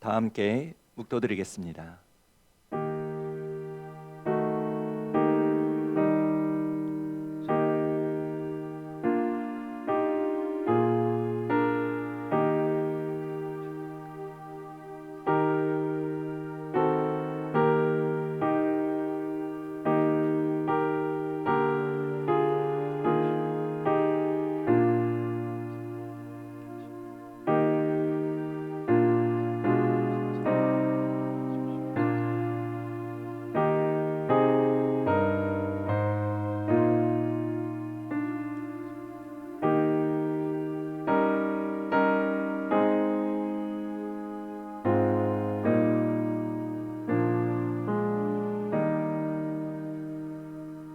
다 함께 묵도드리겠습니다.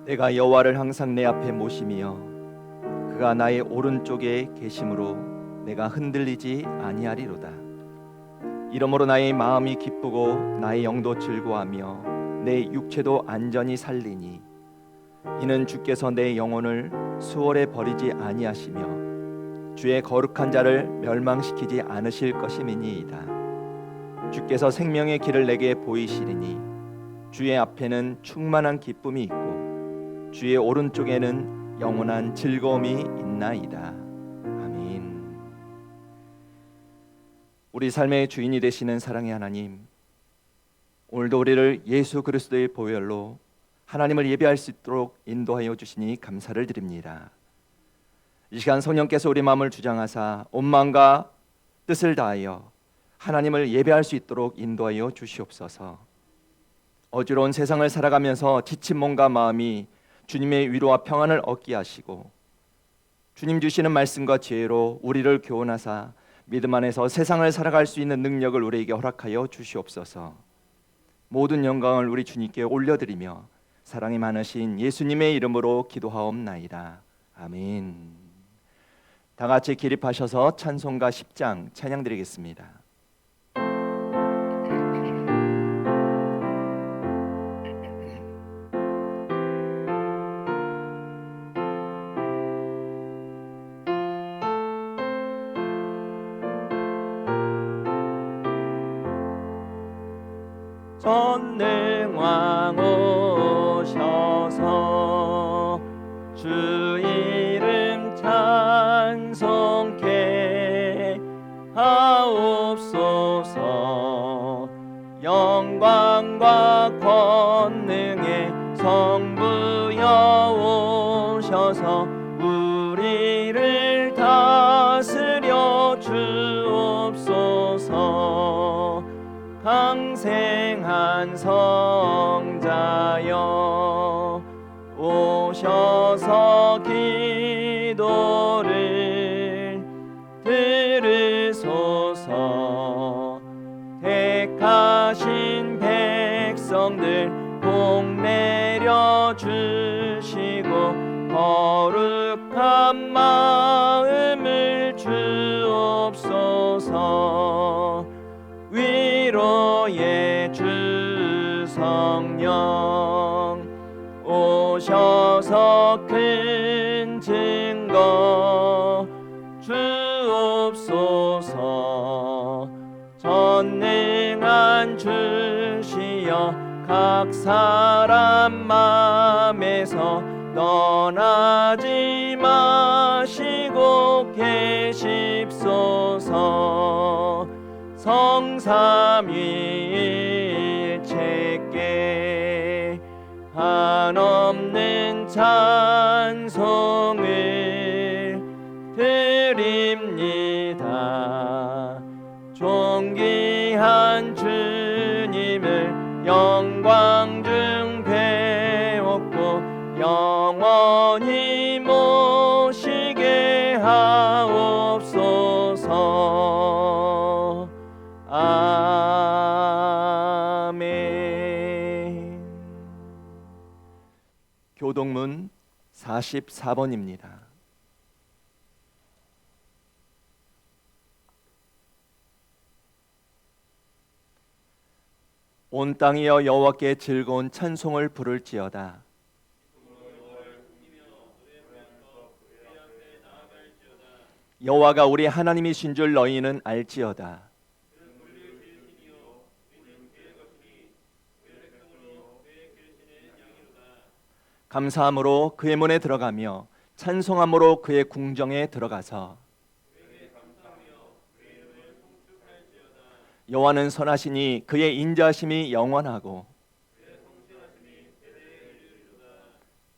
내가 여호와를 항상 내 앞에 모심이여 그가 나의 오른쪽에 계심으로 내가 흔들리지 아니하리로다. 이러므로 나의 마음이 기쁘고 나의 영도 즐거워하며 내 육체도 안전히 살리니 이는 주께서 내 영혼을 수월에 버리지 아니하시며 주의 거룩한 자를 멸망시키지 않으실 것임이니이다. 주께서 생명의 길을 내게 보이시리니 주의 앞에는 충만한 기쁨이 있고 주의 오른쪽에는 영원한 즐거움이 있나이다. 아멘. 우리 삶의 주인이 되시는 사랑의 하나님, 오늘도 우리를 예수 그리스도의 보혈로 하나님을 예배할 수 있도록 인도하여 주시니 감사를 드립니다. 이 시간 성령께서 우리 마음을 주장하사 온 마음과 뜻을 다하여 하나님을 예배할 수 있도록 인도하여 주시옵소서. 어지러운 세상을 살아가면서 지친 몸과 마음이 주님의 위로와 평안을 얻게 하시고 주님 주시는 말씀과 지혜로 우리를 교훈하사 믿음 안에서 세상을 살아갈 수 있는 능력을 우리에게 허락하여 주시옵소서. 모든 영광을 우리 주님께 올려드리며 사랑이 많으신 예수님의 이름으로 기도하옵나이다. 아멘. 다 같이 기립하셔서 찬송가 10장 찬양 드리겠습니다. 전능왕 오셔서 주 이름 찬송케 하옵소서. 영광과 권능의 성부여 오셔서 우리를 다스려 주옵소서. 강생한 성자여 오셔서 기도를 들으소서. 택하신 백성들 복 내려 주시고 거룩한 마음을 주옵소서. 위로의 주 성령 오셔서 큰 증거 주옵소서. 전능한 주시여 각 사람 맘에서 떠나지 마시고 계십소서. 성삼위일체께 한없는 찬송을 드립니다. 존귀한 주님을 영광 중 배웠고 영원히 모시게 하옵소서. 아멘. 교동문 44번입니다. 온 땅이여 여호와께 즐거운 찬송을 부를지어다. 여호와가 우리 하나님이신 줄 너희는 알지어다. 감사함으로 그의 문에 들어가며 찬송함으로 그의 궁정에 들어가서 여호와는 선하시니 그의 인자하심이 영원하고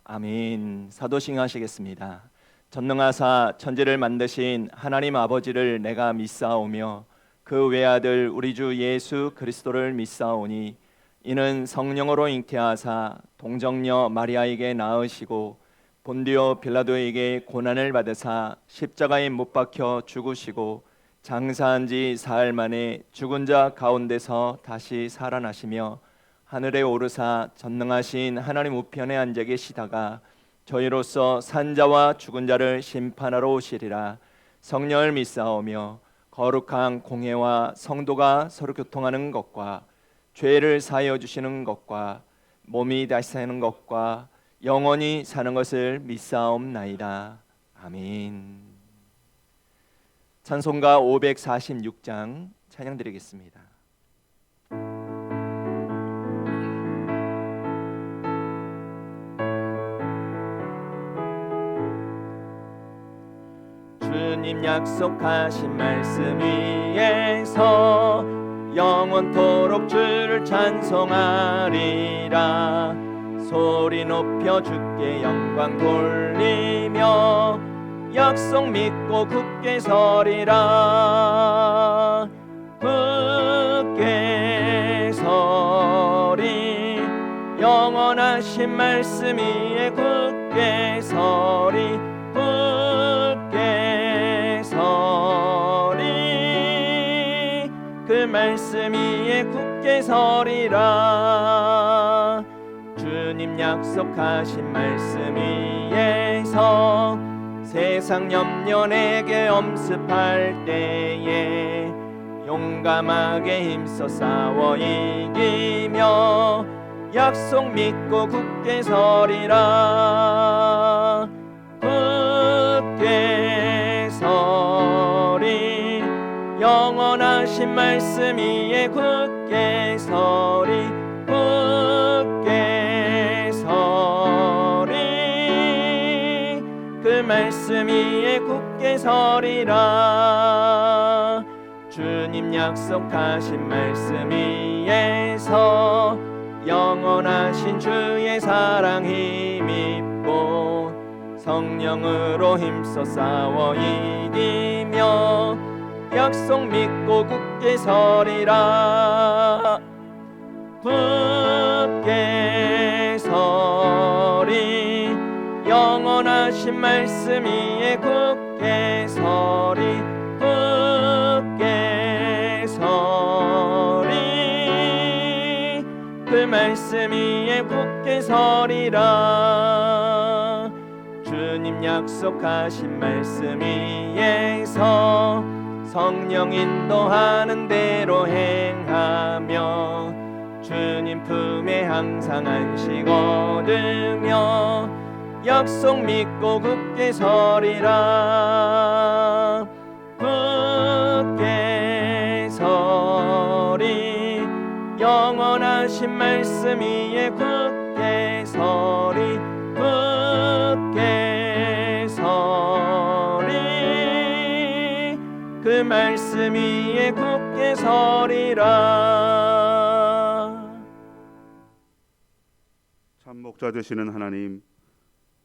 아멘. 사도신 하시겠습니다. 전능하사 천지를 만드신 하나님 아버지를 내가 믿사오며 그 외아들 우리 주 예수 그리스도를 믿사오니 이는 성령으로 잉태하사 동정녀 마리아에게 낳으시고 본디오 빌라도에게 고난을 받으사 십자가에 못 박혀 죽으시고 장사한 지 사흘 만에 죽은 자 가운데서 다시 살아나시며 하늘에 오르사 전능하신 하나님 우편에 앉아 계시다가 저희로서 산자와 죽은 자를 심판하러 오시리라. 성령을 믿사오며 거룩한 공회와 성도가 서로 교통하는 것과 죄를 사하여 주시는 것과 몸이 다시 사는 것과 영원히 사는 것을 믿사옵나이다. 아멘. 찬송가 546장 찬양드리겠습니다. 주님 약속하신 말씀 위에서 영원토록 주를 찬송하리라. 소리 높여 주께 영광 돌리며 약속 믿고 굳게 서리라. 굳게 서리 영원하신 말씀 위에 굳게 서리. 굳게 서리 그 말씀 위에 굳게 서리라. 주님 약속하신 말씀 위에서 세상 염려 내게 엄습할 때에 용감하게 힘써 싸워 이기며 약속 믿고 굳게 서리라. 굳게 서리 영원하신 말씀 위에 굳게 서리. 굳게 서리 그 말씀 위에 굳게 서리라. 주님 약속하신 말씀 위에서 영원하신 주의 사랑 힘입고 성령으로 힘써 싸워 이기며 약속 믿고 굳게 서리라. 굳게 서리 영원하신 말씀 위에 굳게 서리. 굳게 서리 그 말씀 위에 굳게 서리라. 주님 약속하신 말씀 위에서 성령 인도하는 대로 행하며 주님 품에 항상 안식 얻으며 약속 믿고 굳게 서리라. 굳게 서리 영원하신 말씀 위에 굳게 서리. 굳게 서리 그 말씀 위에 굳게 서리라. 참 목자 되시는 하나님,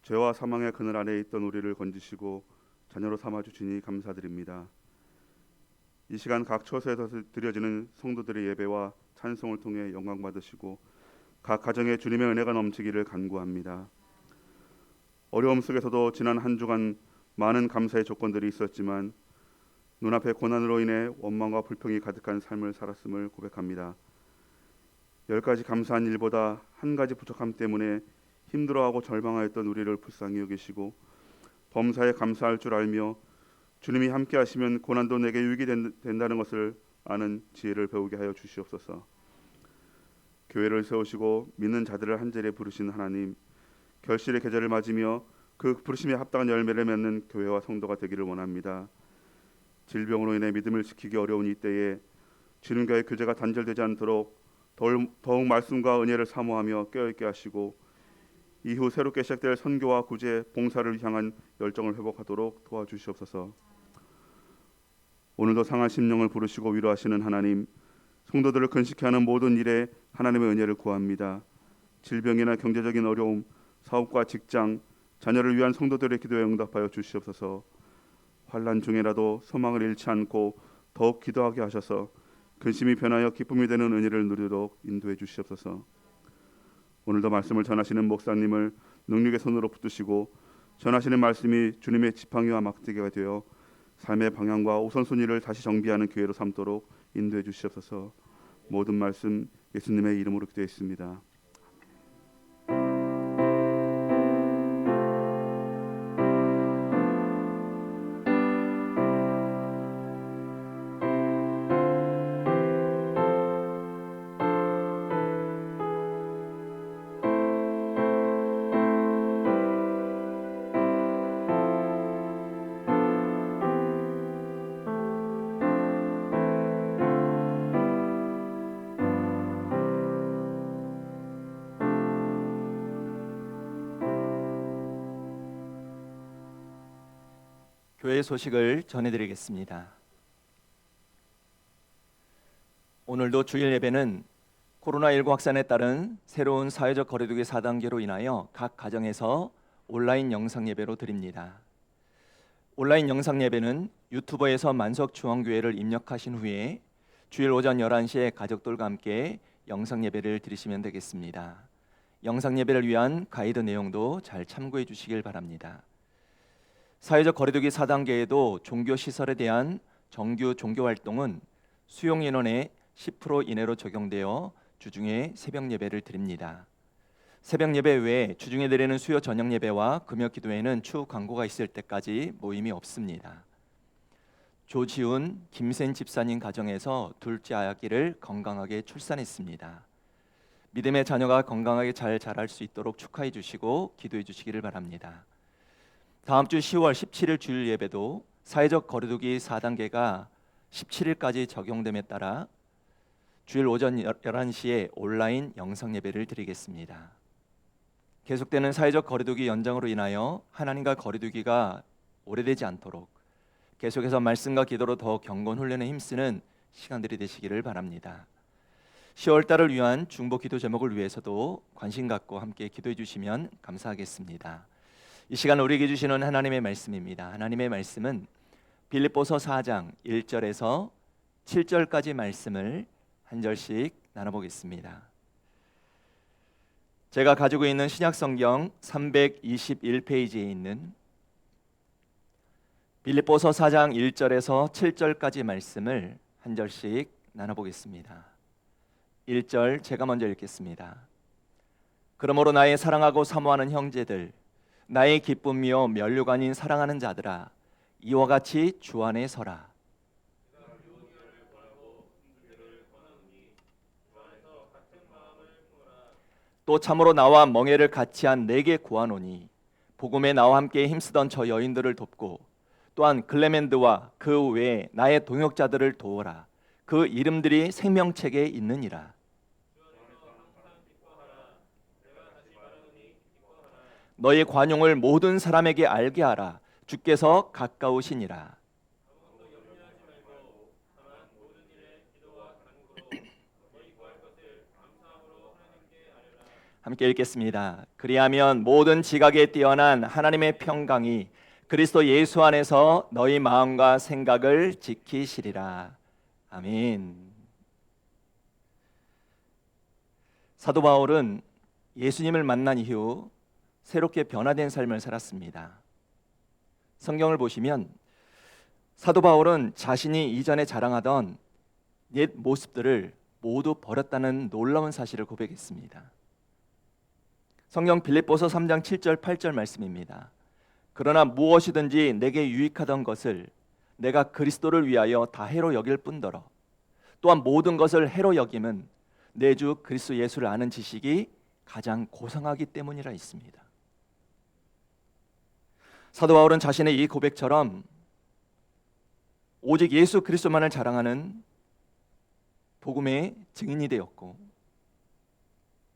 죄와 사망의 그늘 아래 있던 우리를 건지시고 자녀로 삼아 주시니 감사드립니다. 이 시간 각 처소에서 드려지는 성도들의 예배와 찬송을 통해 영광 받으시고 각 가정에 주님의 은혜가 넘치기를 간구합니다. 어려움 속에서도 지난 한 주간 많은 감사의 조건들이 있었지만 눈앞의 고난으로 인해 원망과 불평이 가득한 삶을 살았음을 고백합니다. 10가지 감사한 일보다 한 가지 부족함 때문에 힘들어하고 절망하였던 우리를 불쌍히 여기시고 범사에 감사할 줄 알며 주님이 함께 하시면 고난도 내게 유익이 된다는 것을 아는 지혜를 배우게 하여 주시옵소서. 교회를 세우시고 믿는 자들을 한 자리에 부르신 하나님, 결실의 계절을 맞으며 그 부르심에 합당한 열매를 맺는 교회와 성도가 되기를 원합니다. 질병으로 인해 믿음을 지키기 어려운 이때에 주님과의 교제가 단절되지 않도록 더욱 말씀과 은혜를 사모하며 깨어있게 하시고 이후 새롭게 시작될 선교와 구제, 봉사를 향한 열정을 회복하도록 도와주시옵소서. 오늘도 상한 심령을 부르시고 위로하시는 하나님, 성도들을 근심케 하는 모든 일에 하나님의 은혜를 구합니다. 질병이나 경제적인 어려움, 사업과 직장, 자녀를 위한 성도들의 기도에 응답하여 주시옵소서. 환난 중에라도 소망을 잃지 않고 더욱 기도하게 하셔서 근심이 변하여 기쁨이 되는 은혜를 누리도록 인도해 주시옵소서. 오늘도 말씀을 전하시는 목사님을 능력의 손으로 붙드시고 전하시는 말씀이 주님의 지팡이와 막대기가 되어 삶의 방향과 우선순위를 다시 정비하는 기회로 삼도록 인도해 주시옵소서. 모든 말씀 예수님의 이름으로 기도했습니다. 교회 소식을 전해드리겠습니다. 오늘도 주일 예배는 코로나19 확산에 따른 새로운 사회적 거리두기 4단계로 인하여 각 가정에서 온라인 영상 예배로 드립니다. 온라인 영상 예배는 유튜버에서 만석중앙교회를 입력하신 후에 주일 오전 11시에 가족들과 함께 영상 예배를 드리시면 되겠습니다. 영상 예배를 위한 가이드 내용도 잘 참고해 주시길 바랍니다. 사회적 거리두기 4단계에도 종교시설에 대한 정규 종교활동은 수용 인원의 10% 이내로 적용되어 주중에 새벽 예배를 드립니다. 새벽 예배 외에 주중에 드리는 수요 저녁 예배와 금요 기도회는 추후 광고가 있을 때까지 모임이 없습니다. 조지훈, 김센 집사님 가정에서 둘째 아기를 건강하게 출산했습니다. 믿음의 자녀가 건강하게 잘 자랄 수 있도록 축하해 주시고 기도해 주시기를 바랍니다. 다음 주 10월 17일 주일 예배도 사회적 거리두기 4단계가 17일까지 적용됨에 따라 주일 오전 11시에 온라인 영상 예배를 드리겠습니다. 계속되는 사회적 거리두기 연장으로 인하여 하나님과 거리두기가 오래되지 않도록 계속해서 말씀과 기도로 더 경건 훈련에 힘쓰는 시간들이 되시기를 바랍니다. 10월 달을 위한 중보 기도 제목을 위해서도 관심 갖고 함께 기도해 주시면 감사하겠습니다. 이 시간 우리에게 주시는 하나님의 말씀입니다. 하나님의 말씀은 빌립보서 4장 1절에서 7절까지 말씀을 한 절씩 나눠보겠습니다. 제가 가지고 있는 신약성경 321페이지에 있는 빌립보서 4장 1절에서 7절까지 말씀을 한 절씩 나눠보겠습니다. 1절 제가 먼저 읽겠습니다. 그러므로 나의 사랑하고 사모하는 형제들, 나의 기쁨이요 면류관인 사랑하는 자들아, 이와 같이 주 안에 서라. 또 참으로 나와 멍에를 같이 한 내게 구하노니 복음에 나와 함께 힘쓰던 저 여인들을 돕고 또한 클레멘드와 그 외에 나의 동역자들을 도우라. 그 이름들이 생명책에 있느니라. 너의 관용을 모든 사람에게 알게 하라. 주께서 가까우시니라. 함께 읽겠습니다. 그리하면 모든 지각에 뛰어난 하나님의 평강이 그리스도 예수 안에서 너희 마음과 생각을 지키시리라. 아멘. 사도 바울은 예수님을 만난 이후 새롭게 변화된 삶을 살았습니다. 성경을 보시면 사도 바울은 자신이 이전에 자랑하던 옛 모습들을 모두 버렸다는 놀라운 사실을 고백했습니다. 성경 빌립보서 3장 7절 8절 말씀입니다. 그러나 무엇이든지 내게 유익하던 것을 내가 그리스도를 위하여 다 해로 여길 뿐더러 또한 모든 것을 해로 여김은 내 주 그리스도 예수를 아는 지식이 가장 고상하기 때문이라 있습니다. 사도 바울은 자신의 이 고백처럼 오직 예수 그리스도만을 자랑하는 복음의 증인이 되었고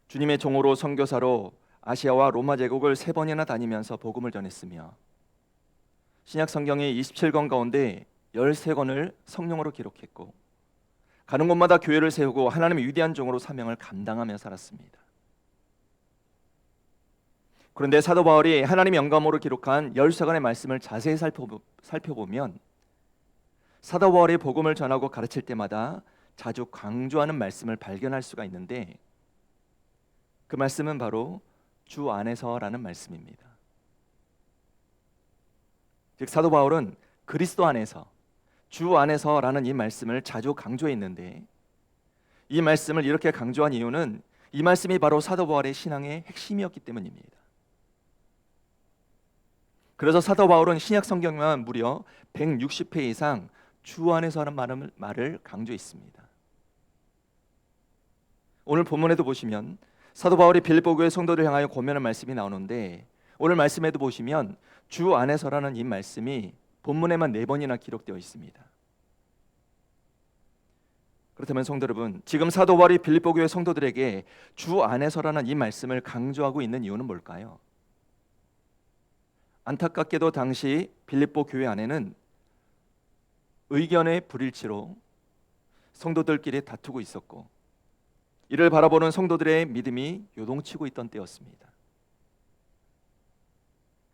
주님의 종으로 선교사로 아시아와 로마 제국을 3번이나 다니면서 복음을 전했으며 신약 성경의 27권 가운데 13권을 성령으로 기록했고 가는 곳마다 교회를 세우고 하나님의 위대한 종으로 사명을 감당하며 살았습니다. 그런데 사도 바울이 하나님의 영감으로 기록한 13권의 말씀을 자세히 살펴보면 사도 바울이 복음을 전하고 가르칠 때마다 자주 강조하는 말씀을 발견할 수가 있는데 그 말씀은 바로 주 안에서라는 말씀입니다. 즉 사도 바울은 그리스도 안에서, 주 안에서라는 이 말씀을 자주 강조했는데 이 말씀을 이렇게 강조한 이유는 이 말씀이 바로 사도 바울의 신앙의 핵심이었기 때문입니다. 그래서 사도 바울은 신약 성경만 무려 160회 이상 주 안에서라는 말을 강조했습니다. 오늘 본문에도 보시면 사도 바울이 빌립보 교회 성도들 향하여 권면한 말씀이 나오는데 오늘 말씀에도 보시면 주 안에서라는 이 말씀이 본문에만 4번이나 기록되어 있습니다. 그렇다면 성도 여러분, 지금 사도 바울이 빌립보 교회 성도들에게 주 안에서라는 이 말씀을 강조하고 있는 이유는 뭘까요? 안타깝게도 당시 빌립보 교회 안에는 의견의 불일치로 성도들끼리 다투고 있었고 이를 바라보는 성도들의 믿음이 요동치고 있던 때였습니다.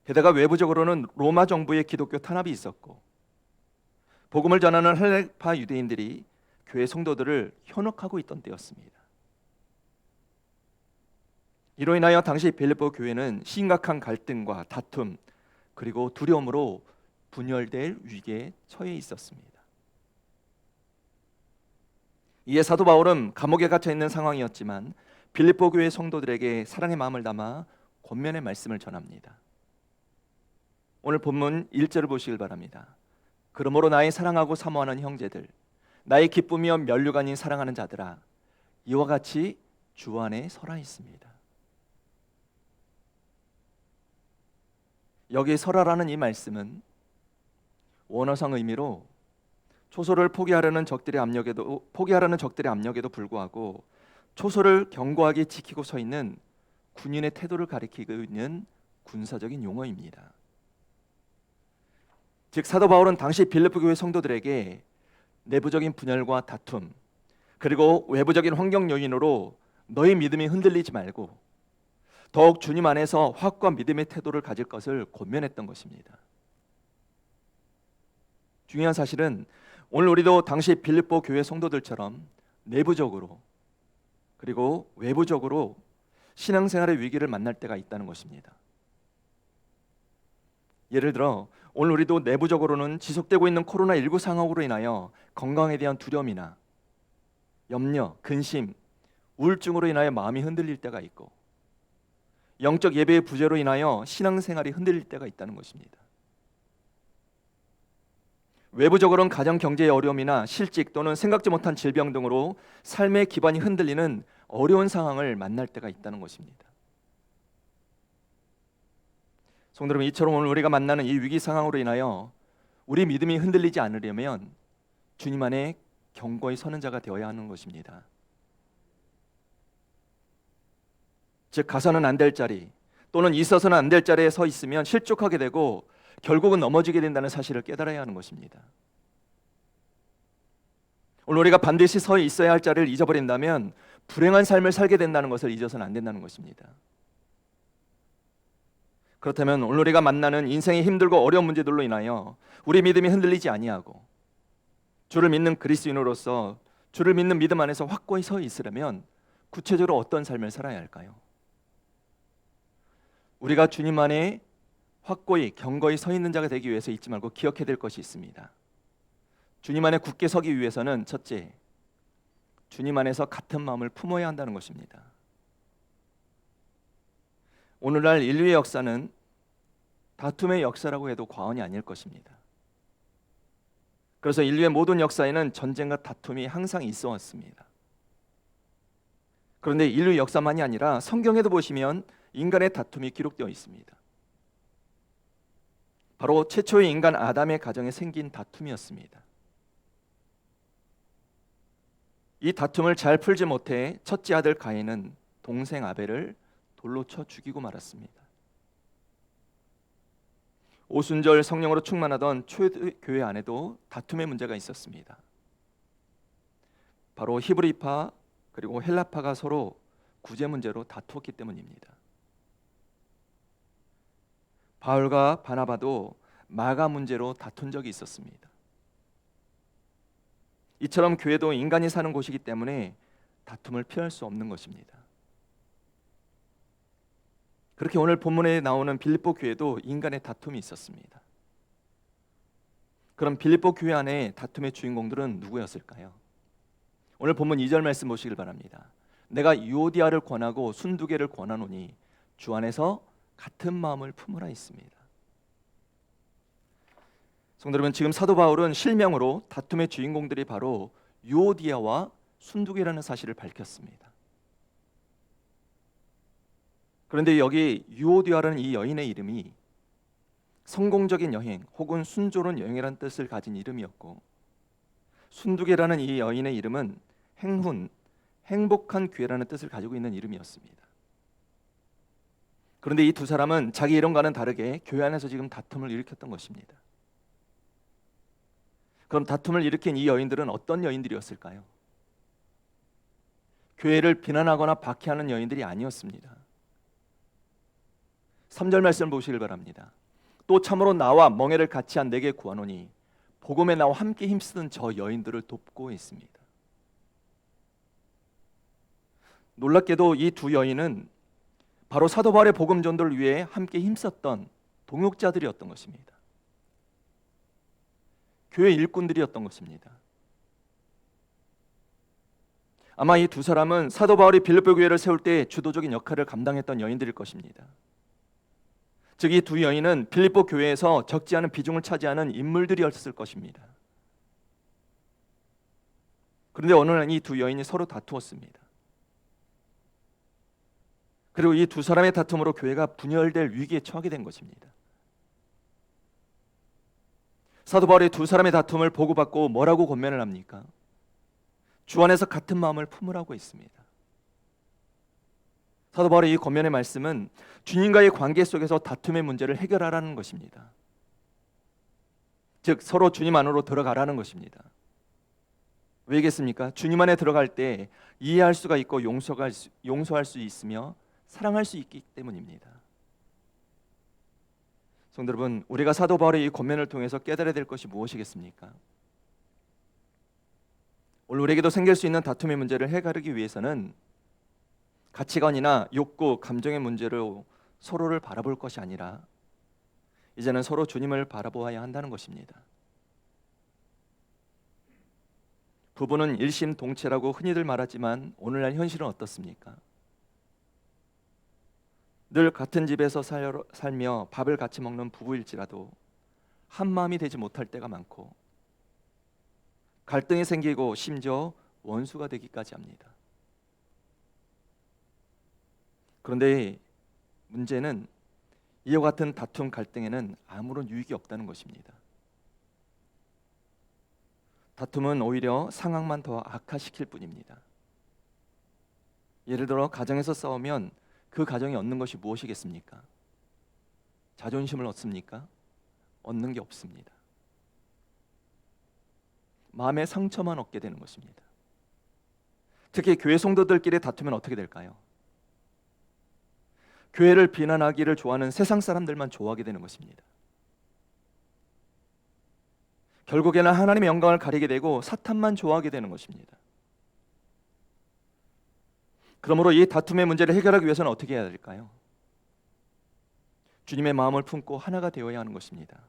게다가 외부적으로는 로마 정부의 기독교 탄압이 있었고 복음을 전하는 헬레파 유대인들이 교회 성도들을 현혹하고 있던 때였습니다. 이로 인하여 당시 빌립보 교회는 심각한 갈등과 다툼 그리고 두려움으로 분열될 위기에 처해 있었습니다. 이에 사도 바울은 감옥에 갇혀 있는 상황이었지만 빌립보 교회 성도들에게 사랑의 마음을 담아 권면의 말씀을 전합니다. 오늘 본문 1절을 보시길 바랍니다. 그러므로 나의 사랑하고 사모하는 형제들, 나의 기쁨이여 면류관인 사랑하는 자들아, 이와 같이 주 안에 서라 있습니다. 여기 서라라는 이 말씀은 원어상 의미로 초소를 포기하려는 적들의 압력에도 불구하고 초소를 견고하게 지키고 서 있는 군인의 태도를 가리키고 있는 군사적인 용어입니다. 즉 사도 바울은 당시 빌립보 교회 성도들에게 내부적인 분열과 다툼 그리고 외부적인 환경 요인으로 너희 믿음이 흔들리지 말고 더욱 주님 안에서 확고한 믿음의 태도를 가질 것을 권면했던 것입니다. 중요한 사실은 오늘 우리도 당시 빌립보 교회 성도들처럼 내부적으로 그리고 외부적으로 신앙생활의 위기를 만날 때가 있다는 것입니다. 예를 들어 오늘 우리도 내부적으로는 지속되고 있는 코로나19 상황으로 인하여 건강에 대한 두려움이나 염려, 근심, 우울증으로 인하여 마음이 흔들릴 때가 있고 영적 예배의 부재로 인하여 신앙생활이 흔들릴 때가 있다는 것입니다. 외부적으로는 가정 경제의 어려움이나 실직 또는 생각지 못한 질병 등으로 삶의 기반이 흔들리는 어려운 상황을 만날 때가 있다는 것입니다. 성도 여러분, 이처럼 오늘 우리가 만나는 이 위기 상황으로 인하여 우리 믿음이 흔들리지 않으려면 주님 안에 견고히 서는 자가 되어야 하는 것입니다. 즉 가서는 안 될 자리 또는 있어서는 안 될 자리에 서 있으면 실족하게 되고 결국은 넘어지게 된다는 사실을 깨달아야 하는 것입니다. 오늘 우리가 반드시 서 있어야 할 자리를 잊어버린다면 불행한 삶을 살게 된다는 것을 잊어서는 안 된다는 것입니다. 그렇다면 오늘 우리가 만나는 인생의 힘들고 어려운 문제들로 인하여 우리 믿음이 흔들리지 아니하고 주를 믿는 그리스도인으로서 주를 믿는 믿음 안에서 확고히 서 있으려면 구체적으로 어떤 삶을 살아야 할까요? 우리가 주님 안에 확고히 견고히 서 있는 자가 되기 위해서 잊지 말고 기억해야 될 것이 있습니다. 주님 안에 굳게 서기 위해서는 첫째, 주님 안에서 같은 마음을 품어야 한다는 것입니다. 오늘날 인류의 역사는 다툼의 역사라고 해도 과언이 아닐 것입니다. 그래서 인류의 모든 역사에는 전쟁과 다툼이 항상 있어 왔습니다. 그런데 인류 역사만이 아니라 성경에도 보시면 인간의 다툼이 기록되어 있습니다. 바로 최초의 인간 아담의 가정에 생긴 다툼이었습니다. 이 다툼을 잘 풀지 못해 첫째 아들 가인은 동생 아벨을 돌로 쳐 죽이고 말았습니다. 오순절 성령으로 충만하던 초교회 안에도 다툼의 문제가 있었습니다. 바로 히브리파 그리고 헬라파가 서로 구제 문제로 다투었기 때문입니다. 바울과 바나바도 마가 문제로 다툰 적이 있었습니다. 이처럼 교회도 인간이 사는 곳이기 때문에 다툼을 피할 수 없는 것입니다. 그렇게 오늘 본문에 나오는 빌립보 교회도 인간의 다툼이 있었습니다. 그럼 빌립보 교회 안에 다툼의 주인공들은 누구였을까요? 오늘 본문 2절 말씀 보시길 바랍니다. 내가 유오디아를 권하고 순두개를 권하노니 주 안에서 같은 마음을 품으라 했습니다. 성도 여러분, 지금 사도 바울은 실명으로 다툼의 주인공들이 바로 유오디아와 순두개라는 사실을 밝혔습니다. 그런데 여기 유오디아라는 이 여인의 이름이 성공적인 여행 혹은 순조로운 여행이라는 뜻을 가진 이름이었고, 순두개라는 이 여인의 이름은 행훈, 행복한 교회라는 뜻을 가지고 있는 이름이었습니다. 그런데 이 두 사람은 자기 이름과는 다르게 교회 안에서 지금 다툼을 일으켰던 것입니다. 그럼 다툼을 일으킨 이 여인들은 어떤 여인들이었을까요? 교회를 비난하거나 박해하는 여인들이 아니었습니다. 3절 말씀을 보시길 바랍니다. 또 참으로 나와 멍에를 같이 한 내게 구하노니 복음에 나와 함께 힘쓰던 저 여인들을 돕고 있습니다. 놀랍게도 이 두 여인은 바로 사도 바울의 복음 전도를 위해 함께 힘썼던 동역자들이었던 것입니다. 교회 일꾼들이었던 것입니다. 아마 이 두 사람은 사도 바울이 빌립보 교회를 세울 때 주도적인 역할을 감당했던 여인들일 것입니다. 즉 이 두 여인은 빌립보 교회에서 적지 않은 비중을 차지하는 인물들이었을 것입니다. 그런데 어느 날 이 두 여인이 서로 다투었습니다. 그리고 이 두 사람의 다툼으로 교회가 분열될 위기에 처하게 된 것입니다. 사도 바울이 두 사람의 다툼을 보고받고 뭐라고 권면을 합니까? 주 안에서 같은 마음을 품으라고 했습니다. 사도 바울의 이 권면의 말씀은 주님과의 관계 속에서 다툼의 문제를 해결하라는 것입니다. 즉 서로 주님 안으로 들어가라는 것입니다. 왜겠습니까? 주님 안에 들어갈 때 이해할 수가 있고 용서할 수 있으며 사랑할 수 있기 때문입니다. 성도 여러분, 우리가 사도 바울의 이 권면을 통해서 깨달아야 될 것이 무엇이겠습니까? 오늘 우리에게도 생길 수 있는 다툼의 문제를 해결하기 위해서는 가치관이나 욕구, 감정의 문제로 서로를 바라볼 것이 아니라 이제는 서로 주님을 바라보아야 한다는 것입니다. 부부는 일심동체라고 흔히들 말하지만 오늘날 현실은 어떻습니까? 늘 같은 집에서 살며 밥을 같이 먹는 부부일지라도 한 마음이 되지 못할 때가 많고 갈등이 생기고 심지어 원수가 되기까지 합니다. 그런데 문제는 이와 같은 다툼 갈등에는 아무런 유익이 없다는 것입니다. 다툼은 오히려 상황만 더 악화시킬 뿐입니다. 예를 들어 가정에서 싸우면 그 가정이 얻는 것이 무엇이겠습니까? 자존심을 얻습니까? 얻는 게 없습니다. 마음의 상처만 얻게 되는 것입니다. 특히 교회 성도들끼리 다투면 어떻게 될까요? 교회를 비난하기를 좋아하는 세상 사람들만 좋아하게 되는 것입니다. 결국에는 하나님의 영광을 가리게 되고 사탄만 좋아하게 되는 것입니다. 그러므로 이 다툼의 문제를 해결하기 위해서는 어떻게 해야 될까요? 주님의 마음을 품고 하나가 되어야 하는 것입니다.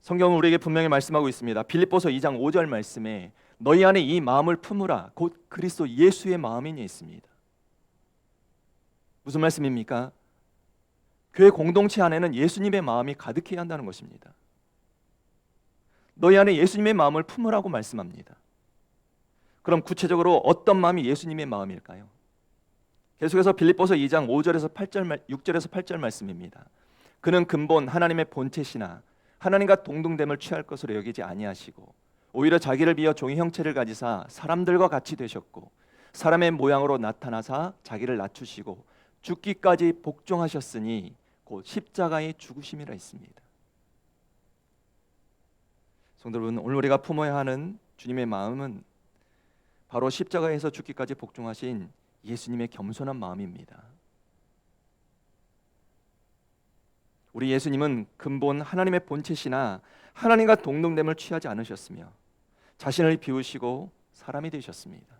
성경은 우리에게 분명히 말씀하고 있습니다. 빌립보서 2장 5절 말씀에 너희 안에 이 마음을 품으라 곧 그리스도 예수의 마음이니 있습니다. 무슨 말씀입니까? 교회 공동체 안에는 예수님의 마음이 가득해야 한다는 것입니다. 너희 안에 예수님의 마음을 품으라고 말씀합니다. 그럼 구체적으로 어떤 마음이 예수님의 마음일까요? 계속해서 빌립보서 2장 5절에서 8절, 6절에서 8절 말씀입니다. 그는 근본 하나님의 본체시나 하나님과 동등됨을 취할 것으로 여기지 아니하시고 오히려 자기를 비어 종의 형체를 가지사 사람들과 같이 되셨고 사람의 모양으로 나타나사 자기를 낮추시고 죽기까지 복종하셨으니 곧 십자가의 죽으심이라 했습니다. 성도 여러분, 오늘 우리가 품어야 하는 주님의 마음은 바로 십자가에서 죽기까지 복종하신 예수님의 겸손한 마음입니다. 우리 예수님은 근본 하나님의 본체시나 하나님과 동등됨을 취하지 않으셨으며 자신을 비우시고 사람이 되셨습니다.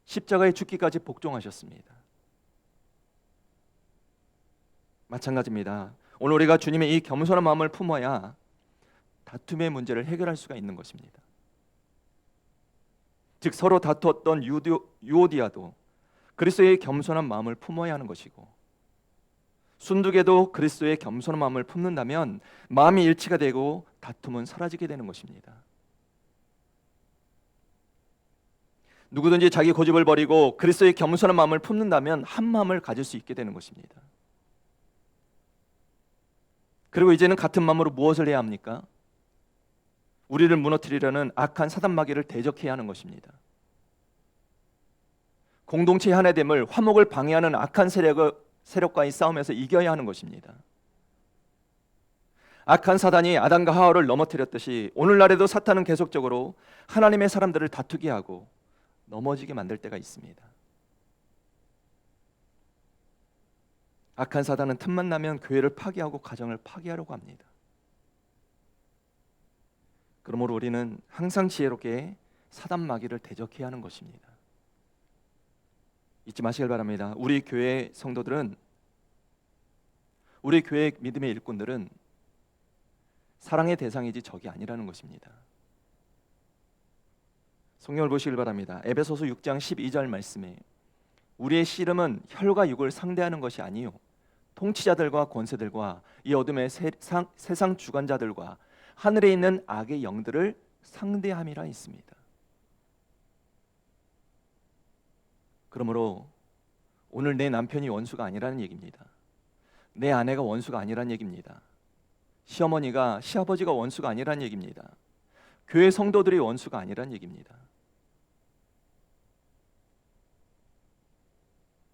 십자가에 죽기까지 복종하셨습니다. 마찬가지입니다. 오늘 우리가 주님의 이 겸손한 마음을 품어야 다툼의 문제를 해결할 수가 있는 것입니다. 즉 서로 다투었던 유오디아도 그리스도의 겸손한 마음을 품어야 하는 것이고, 순두개도 그리스도의 겸손한 마음을 품는다면 마음이 일치가 되고 다툼은 사라지게 되는 것입니다. 누구든지 자기 고집을 버리고 그리스도의 겸손한 마음을 품는다면 한 마음을 가질 수 있게 되는 것입니다. 그리고 이제는 같은 마음으로 무엇을 해야 합니까? 우리를 무너뜨리려는 악한 사단 마귀를 대적해야 하는 것입니다. 공동체의 하나됨을, 화목을 방해하는 악한 세력과의 싸움에서 이겨야 하는 것입니다. 악한 사단이 아담과 하와를 넘어뜨렸듯이 오늘날에도 사탄은 계속적으로 하나님의 사람들을 다투게 하고 넘어지게 만들 때가 있습니다. 악한 사단은 틈만 나면 교회를 파괴하고 가정을 파괴하려고 합니다. 그러므로 우리는 항상 지혜롭게 사단 마귀를 대적해야 하는 것입니다. 잊지 마시길 바랍니다. 우리 교회 성도들은, 우리 교회 믿음의 일꾼들은 사랑의 대상이지 적이 아니라는 것입니다. 성경을 보시길 바랍니다. 에베소서 6장 12절 말씀에 우리의 씨름은 혈과 육을 상대하는 것이 아니요 통치자들과 권세들과 이 어둠의 세상 주관자들과 하늘에 있는 악의 영들을 상대함이라 있습니다. 그러므로 오늘 내 남편이 원수가 아니라는 얘기입니다. 내 아내가 원수가 아니라는 얘기입니다. 시어머니가, 시아버지가 원수가 아니라는 얘기입니다. 교회 성도들이 원수가 아니라는 얘기입니다.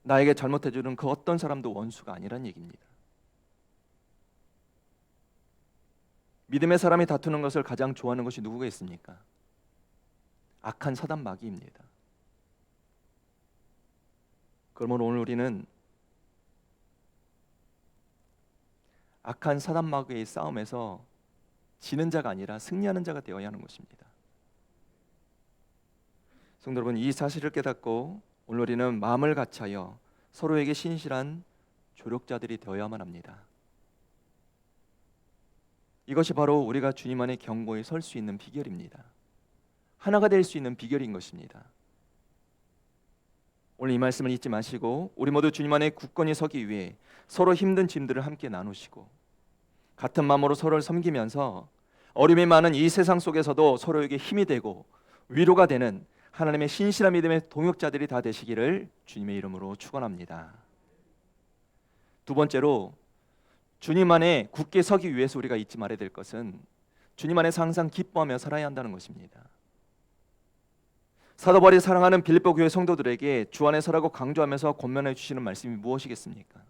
나에게 잘못해주는 그 어떤 사람도 원수가 아니라는 얘기입니다. 믿음의 사람이 다투는 것을 가장 좋아하는 것이 누구가 있습니까? 악한 사단 마귀입니다. 그러면 오늘 우리는 악한 사단 마귀의 싸움에서 지는 자가 아니라 승리하는 자가 되어야 하는 것입니다. 성도 여러분, 이 사실을 깨닫고 오늘 우리는 마음을 같이하여 서로에게 신실한 조력자들이 되어야만 합니다. 이것이 바로 우리가 주님 안에 경고에 설 수 있는 비결입니다. 하나가 될 수 있는 비결인 것입니다. 오늘 이 말씀을 잊지 마시고 우리 모두 주님 안에 굳건히 서기 위해 서로 힘든 짐들을 함께 나누시고 같은 마음으로 서로를 섬기면서 어려움이 많은 이 세상 속에서도 서로에게 힘이 되고 위로가 되는 하나님의 신실한 믿음의 동역자들이 다 되시기를 주님의 이름으로 축원합니다. 두 번째로, 주님 안에 굳게 서기 위해서 우리가 잊지 말아야 될 것은 주님 안에서 항상 기뻐하며 살아야 한다는 것입니다. 사도 바울이 사랑하는 빌립보 교회 성도들에게 주 안에 서라고 강조하면서 권면해 주시는 말씀이 무엇이겠습니까?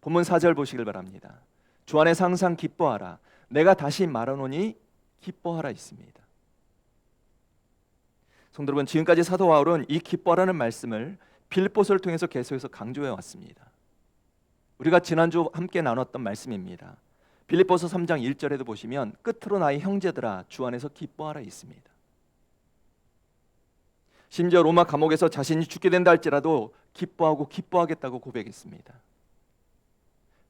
본문 4절 보시길 바랍니다. 주 안에서 항상 기뻐하라. 내가 다시 말하노니 기뻐하라 있습니다. 성도 여러분, 지금까지 사도 바울은 이 기뻐하라는 말씀을 빌립보서를 통해서 계속해서 강조해 왔습니다. 우리가 지난주 함께 나눴던 말씀입니다. 빌립보서 3장 1절에도 보시면 끝으로 나의 형제들아 주 안에서 기뻐하라 있습니다. 심지어 로마 감옥에서 자신이 죽게 된다 할지라도 기뻐하고 기뻐하겠다고 고백했습니다.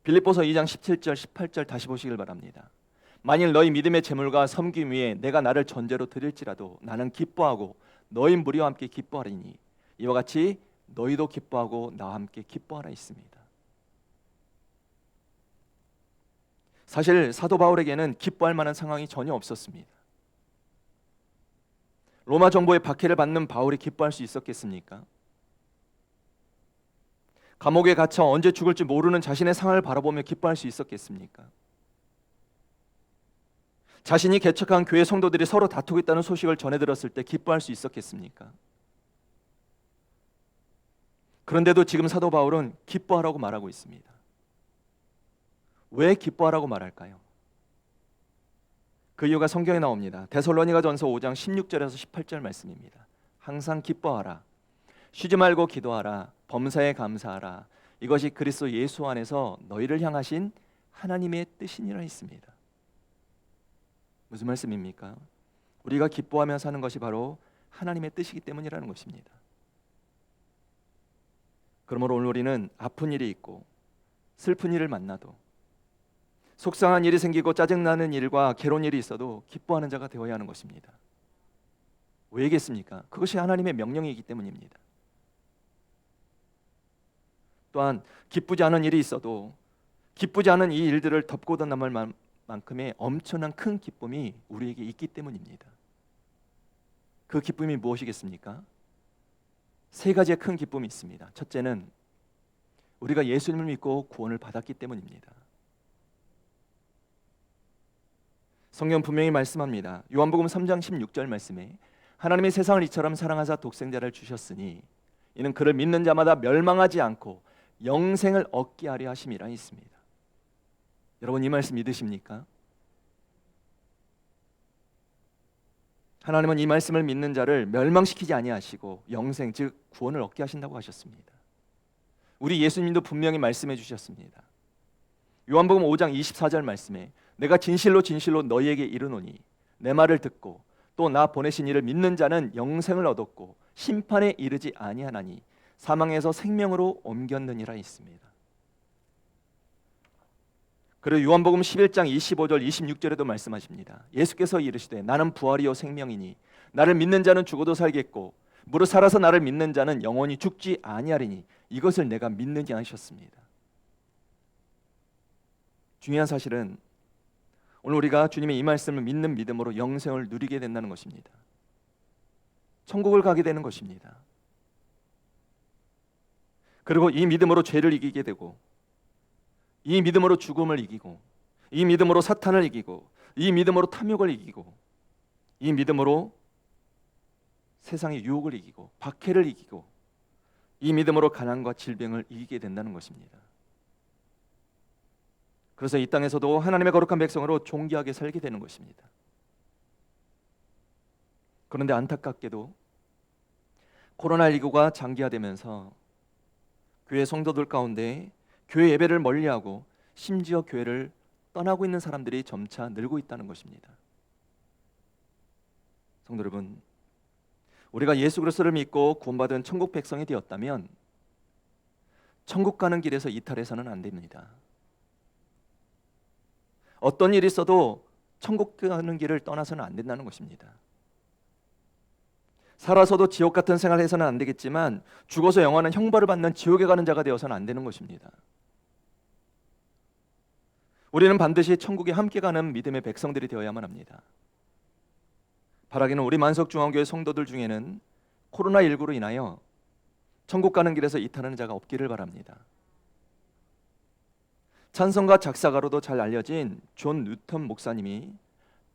빌립보서 2장 17절 18절 다시 보시길 바랍니다. 만일 너희 믿음의 재물과 섬김 위에 내가 나를 전제로 드릴지라도 나는 기뻐하고 너희 무리와 함께 기뻐하리니 이와 같이 너희도 기뻐하고 나와 함께 기뻐하라 있습니다. 사실 사도 바울에게는 기뻐할 만한 상황이 전혀 없었습니다. 로마 정부의 박해를 받는 바울이 기뻐할 수 있었겠습니까? 감옥에 갇혀 언제 죽을지 모르는 자신의 상황을 바라보며 기뻐할 수 있었겠습니까? 자신이 개척한 교회 성도들이 서로 다투고 있다는 소식을 전해 들었을 때 기뻐할 수 있었겠습니까? 그런데도 지금 사도 바울은 기뻐하라고 말하고 있습니다. 왜 기뻐하라고 말할까요? 그 이유가 성경에 나옵니다. 데살로니가전서 5장 16절에서 18절 말씀입니다. 항상 기뻐하라. 쉬지 말고 기도하라. 범사에 감사하라. 이것이 그리스도 예수 안에서 너희를 향하신 하나님의 뜻이니라 했습니다. 무슨 말씀입니까? 우리가 기뻐하며 사는 것이 바로 하나님의 뜻이기 때문이라는 것입니다. 그러므로 오늘 우리는 아픈 일이 있고 슬픈 일을 만나도, 속상한 일이 생기고 짜증나는 일과 괴로운 일이 있어도 기뻐하는 자가 되어야 하는 것입니다. 왜겠습니까? 그것이 하나님의 명령이기 때문입니다. 또한 기쁘지 않은 일이 있어도 기쁘지 않은 이 일들을 덮고도 남을 만큼의 엄청난 큰 기쁨이 우리에게 있기 때문입니다. 그 기쁨이 무엇이겠습니까? 세 가지의 큰 기쁨이 있습니다. 첫째는 우리가 예수님을 믿고 구원을 받았기 때문입니다. 성경 분명히 말씀합니다. 요한복음 3장 16절 말씀에 하나님이 세상을 이처럼 사랑하사 독생자를 주셨으니 이는 그를 믿는 자마다 멸망하지 않고 영생을 얻게 하려 하심이라 있습니다. 여러분 이 말씀 믿으십니까? 하나님은 이 말씀을 믿는 자를 멸망시키지 아니하시고 영생 즉 구원을 얻게 하신다고 하셨습니다. 우리 예수님도 분명히 말씀해 주셨습니다. 요한복음 5장 24절 말씀에 내가 진실로 진실로 너희에게 이르노니 내 말을 듣고 또 나 보내신 이를 믿는 자는 영생을 얻었고 심판에 이르지 아니하나니 사망에서 생명으로 옮겼느니라 있습니다. 그리고 요한복음 11장 25절 26절에도 말씀하십니다. 예수께서 이르시되 나는 부활이요 생명이니 나를 믿는 자는 죽어도 살겠고 무릇 살아서 나를 믿는 자는 영원히 죽지 아니하리니 이것을 내가 믿느냐 하셨습니다. 중요한 사실은 오늘 우리가 주님의 이 말씀을 믿는 믿음으로 영생을 누리게 된다는 것입니다. 천국을 가게 되는 것입니다. 그리고 이 믿음으로 죄를 이기게 되고, 이 믿음으로 죽음을 이기고, 이 믿음으로 사탄을 이기고, 이 믿음으로 탐욕을 이기고, 이 믿음으로 세상의 유혹을 이기고 박해를 이기고, 이 믿음으로 가난과 질병을 이기게 된다는 것입니다. 그래서 이 땅에서도 하나님의 거룩한 백성으로 존귀하게 살게 되는 것입니다. 그런데 안타깝게도 코로나19가 장기화되면서 교회 성도들 가운데 교회 예배를 멀리하고 심지어 교회를 떠나고 있는 사람들이 점차 늘고 있다는 것입니다. 성도 여러분, 우리가 예수 그리스도를 믿고 구원받은 천국 백성이 되었다면 천국 가는 길에서 이탈해서는 안 됩니다. 어떤 일이 있어도 천국 가는 길을 떠나서는 안 된다는 것입니다. 살아서도 지옥 같은 생활을 해서는 안 되겠지만 죽어서 영원한 형벌을 받는 지옥에 가는 자가 되어서는 안 되는 것입니다. 우리는 반드시 천국에 함께 가는 믿음의 백성들이 되어야만 합니다. 바라기는 우리 만석중앙교회 성도들 중에는 코로나19로 인하여 천국 가는 길에서 이탈하는 자가 없기를 바랍니다. 찬송가 작사가로도 잘 알려진 존 뉴턴 목사님이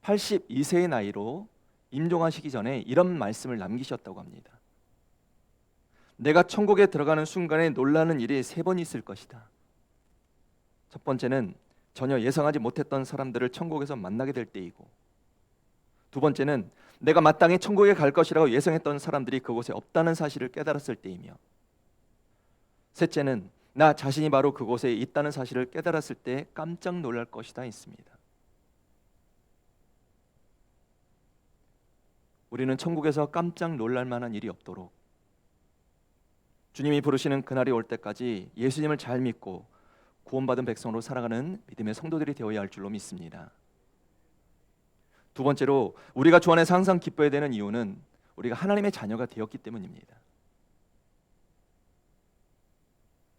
82세의 나이로 임종하시기 전에 이런 말씀을 남기셨다고 합니다. 내가 천국에 들어가는 순간에 놀라는 일이 3번 있을 것이다. 첫 번째는 전혀 예상하지 못했던 사람들을 천국에서 만나게 될 때이고, 두 번째는 내가 마땅히 천국에 갈 것이라고 예상했던 사람들이 그곳에 없다는 사실을 깨달았을 때이며, 셋째는 나 자신이 바로 그곳에 있다는 사실을 깨달았을 때 깜짝 놀랄 것이다 했습니다. 우리는 천국에서 깜짝 놀랄 만한 일이 없도록 주님이 부르시는 그날이 올 때까지 예수님을 잘 믿고 구원받은 백성으로 살아가는 믿음의 성도들이 되어야 할 줄로 믿습니다. 두 번째로 우리가 주 안에서 항상 기뻐해야 되는 이유는 우리가 하나님의 자녀가 되었기 때문입니다.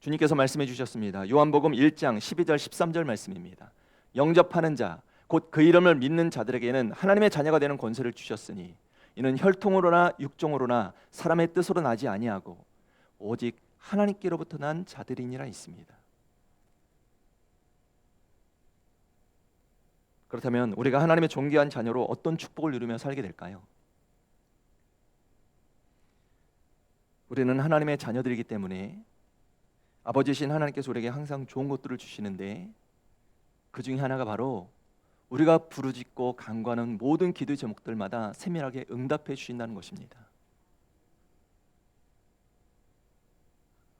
주님께서 말씀해 주셨습니다. 요한복음 1장 12절 13절 말씀입니다. 영접하는 자, 곧 그 이름을 믿는 자들에게는 하나님의 자녀가 되는 권세를 주셨으니 이는 혈통으로나 육종으로나 사람의 뜻으로 나지 아니하고 오직 하나님께로부터 난 자들이니라 있습니다. 그렇다면 우리가 하나님의 존귀한 자녀로 어떤 축복을 누리며 살게 될까요? 우리는 하나님의 자녀들이기 때문에 아버지신 하나님께서 우리에게 항상 좋은 것들을 주시는데 그 중에 하나가 바로 우리가 부르짖고 간구하는 모든 기도의 제목들마다 세밀하게 응답해 주신다는 것입니다.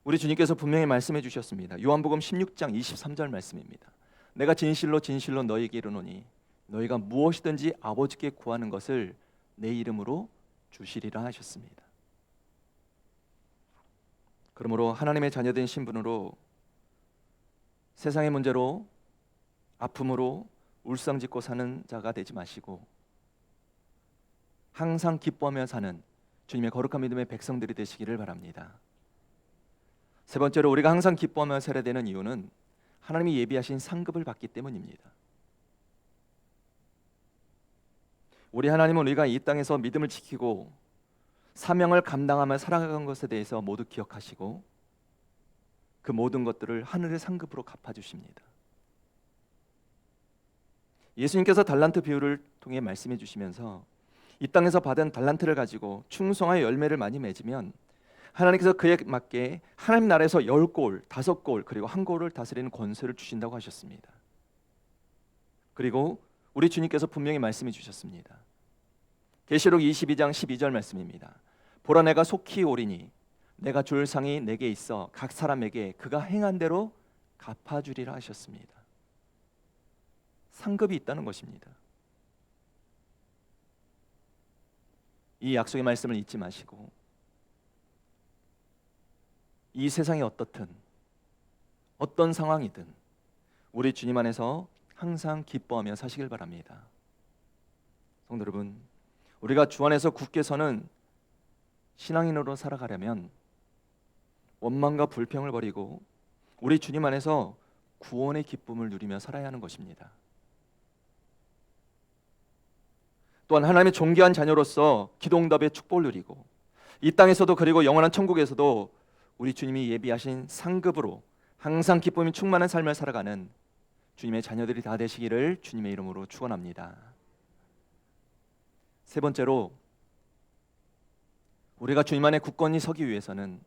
우리 주님께서 분명히 말씀해 주셨습니다. 요한복음 16장 23절 말씀입니다. 내가 진실로 진실로 너희에게 이르노니 너희가 무엇이든지 아버지께 구하는 것을 내 이름으로 주시리라 하셨습니다. 그러므로 하나님의 자녀된 신분으로 세상의 문제로 아픔으로 울상짓고 사는 자가 되지 마시고 항상 기뻐하며 사는 주님의 거룩한 믿음의 백성들이 되시기를 바랍니다. 세 번째로 우리가 항상 기뻐하며 살아야 되는 이유는 하나님이 예비하신 상급을 받기 때문입니다. 우리 하나님은 우리가 이 땅에서 믿음을 지키고 사명을 감당하며 살아간 것에 대해서 모두 기억하시고 그 모든 것들을 하늘의 상급으로 갚아주십니다. 예수님께서 달란트 비유를 통해 말씀해 주시면서 이 땅에서 받은 달란트를 가지고 충성하여 열매를 많이 맺으면 하나님께서 그에 맞게 하나님 나라에서 10골, 5골 그리고 1골을 다스리는 권세를 주신다고 하셨습니다. 그리고 우리 주님께서 분명히 말씀해 주셨습니다. 계시록 22장 12절 말씀입니다. 보라 내가 속히 오리니 내가 줄 상이 내게 있어 각 사람에게 그가 행한 대로 갚아주리라 하셨습니다. 상급이 있다는 것입니다. 이 약속의 말씀을 잊지 마시고 이 세상이 어떻든 어떤 상황이든 우리 주님 안에서 항상 기뻐하며 사시길 바랍니다. 성도 여러분, 우리가 주 안에서 굳게 서는 신앙인으로 살아가려면 원망과 불평을 버리고 우리 주님 안에서 구원의 기쁨을 누리며 살아야 하는 것입니다. 또한 하나님의 존귀한 자녀로서 기도응답의 축복을 누리고 이 땅에서도 그리고 영원한 천국에서도 우리 주님이 예비하신 상급으로 항상 기쁨이 충만한 삶을 살아가는 주님의 자녀들이 다 되시기를 주님의 이름으로 축원합니다. 세 번째로 우리가 주님 안에 굳건히 서기 위해서는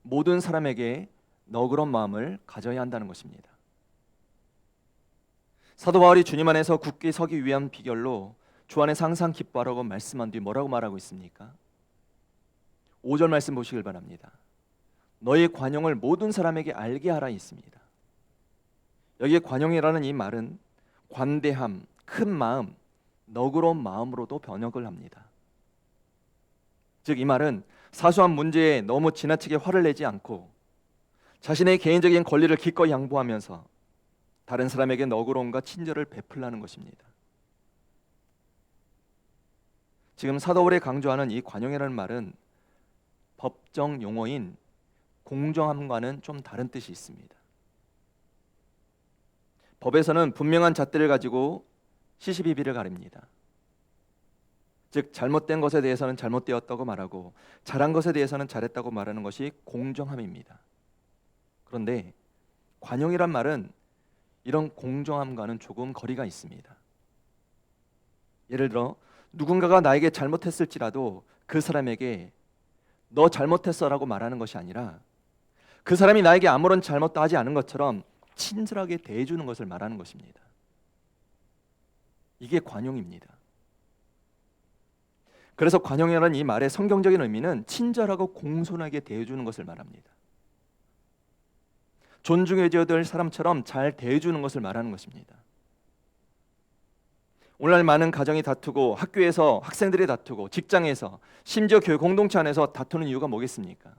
모든 사람에게 너그러운 마음을 가져야 한다는 것입니다. 사도 바울이 주님 안에서 굳게 서기 위한 비결로 주 안에서 항상 기뻐하라고 말씀한 뒤 뭐라고 말하고 있습니까? 5절 말씀 보시길 바랍니다. 너의 관용을 모든 사람에게 알게 하라 있습니다. 여기에 관용이라는 이 말은 관대함, 큰 마음, 너그러운 마음으로도 번역을 합니다. 즉 이 말은 사소한 문제에 너무 지나치게 화를 내지 않고 자신의 개인적인 권리를 기꺼이 양보하면서 다른 사람에게 너그러움과 친절을 베풀라는 것입니다. 지금 사도 바울이 강조하는 이 관용이라는 말은 법정 용어인 공정함과는 좀 다른 뜻이 있습니다. 법에서는 분명한 잣대를 가지고 시시비비를 가립니다. 즉 잘못된 것에 대해서는 잘못되었다고 말하고 잘한 것에 대해서는 잘했다고 말하는 것이 공정함입니다. 그런데 관용이란 말은 이런 공정함과는 조금 거리가 있습니다. 예를 들어 누군가가 나에게 잘못했을지라도 그 사람에게 너 잘못했어라고 말하는 것이 아니라 그 사람이 나에게 아무런 잘못도 하지 않은 것처럼 친절하게 대해주는 것을 말하는 것입니다. 이게 관용입니다. 그래서 관용이라는 이 말의 성경적인 의미는 친절하고 공손하게 대해주는 것을 말합니다. 존중해줘야 될 사람처럼 잘 대해주는 것을 말하는 것입니다. 오늘날 많은 가정이 다투고 학교에서 학생들이 다투고 직장에서 심지어 교회 공동체 안에서 다투는 이유가 뭐겠습니까?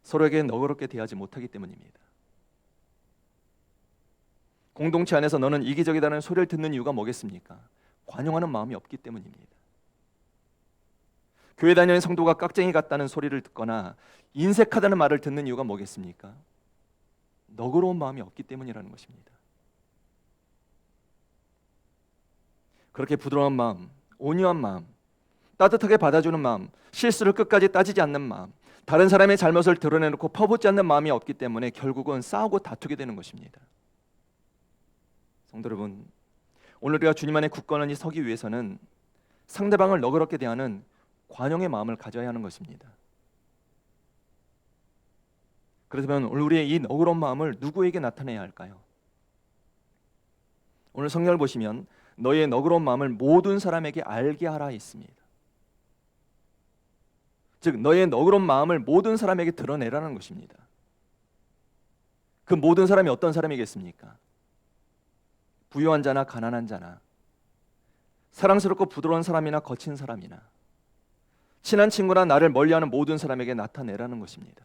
서로에게 너그럽게 대하지 못하기 때문입니다. 공동체 안에서 너는 이기적이다는 소리를 듣는 이유가 뭐겠습니까? 관용하는 마음이 없기 때문입니다. 교회 다니는 성도가 깍쟁이 같다는 소리를 듣거나 인색하다는 말을 듣는 이유가 뭐겠습니까? 너그러운 마음이 없기 때문이라는 것입니다. 그렇게 부드러운 마음, 온유한 마음, 따뜻하게 받아주는 마음, 실수를 끝까지 따지지 않는 마음, 다른 사람의 잘못을 드러내놓고 퍼붓지 않는 마음이 없기 때문에 결국은 싸우고 다투게 되는 것입니다. 성도 여러분, 오늘 우리가 주님 안에 굳건히 서기 위해서는 상대방을 너그럽게 대하는 관용의 마음을 가져야 하는 것입니다. 그렇다면 오늘 우리의 이 너그러운 마음을 누구에게 나타내야 할까요? 오늘 성경을 보시면 너희의 너그러운 마음을 모든 사람에게 알게 하라 있습니다. 즉 너희의 너그러운 마음을 모든 사람에게 드러내라는 것입니다. 그 모든 사람이 어떤 사람이겠습니까? 부유한 자나 가난한 자나, 사랑스럽고 부드러운 사람이나 거친 사람이나, 친한 친구나 나를 멀리하는 모든 사람에게 나타내라는 것입니다.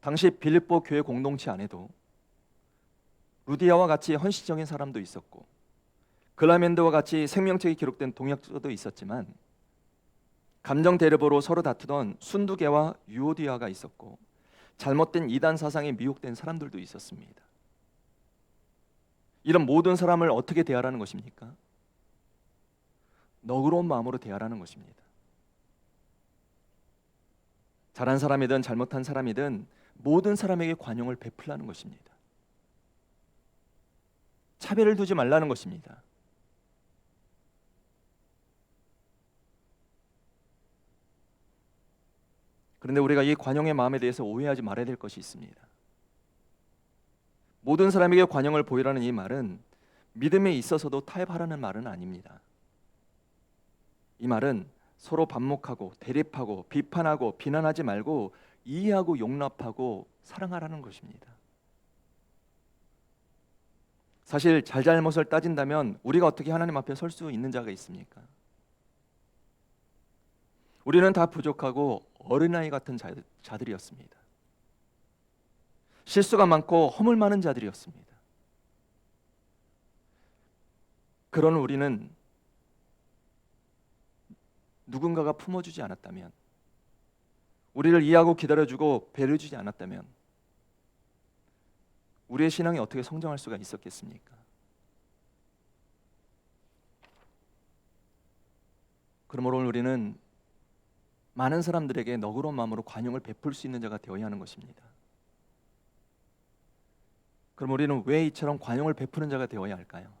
당시 빌립보 교회 공동체 안에도 루디아와 같이 헌신적인 사람도 있었고 글라멘드와 같이 생명책이 기록된 동역자도 있었지만, 감정 대립으로 서로 다투던 순두개와 유오디아가 있었고 잘못된 이단 사상에 미혹된 사람들도 있었습니다. 이런 모든 사람을 어떻게 대하라는 것입니까? 너그러운 마음으로 대하라는 것입니다. 잘한 사람이든 잘못한 사람이든 모든 사람에게 관용을 베풀라는 것입니다. 차별을 두지 말라는 것입니다. 그런데 우리가 이 관용의 마음에 대해서 오해하지 말아야 될 것이 있습니다. 모든 사람에게 관용을 보이라는 이 말은 믿음에 있어서도 타협하라는 말은 아닙니다. 이 말은 서로 반목하고 대립하고 비판하고 비난하지 말고 이해하고 용납하고 사랑하라는 것입니다. 사실 잘잘못을 따진다면 우리가 어떻게 하나님 앞에 설 수 있는 자가 있습니까? 우리는 다 부족하고 어린아이 같은 자들이었습니다. 실수가 많고 허물 많은 자들이었습니다. 그런 우리는 누군가가 품어주지 않았다면, 우리를 이해하고 기다려주고 배려주지 않았다면 우리의 신앙이 어떻게 성장할 수가 있었겠습니까? 그러므로 오늘 우리는 많은 사람들에게 너그러운 마음으로 관용을 베풀 수 있는 자가 되어야 하는 것입니다. 그럼 우리는 왜 이처럼 관용을 베푸는 자가 되어야 할까요?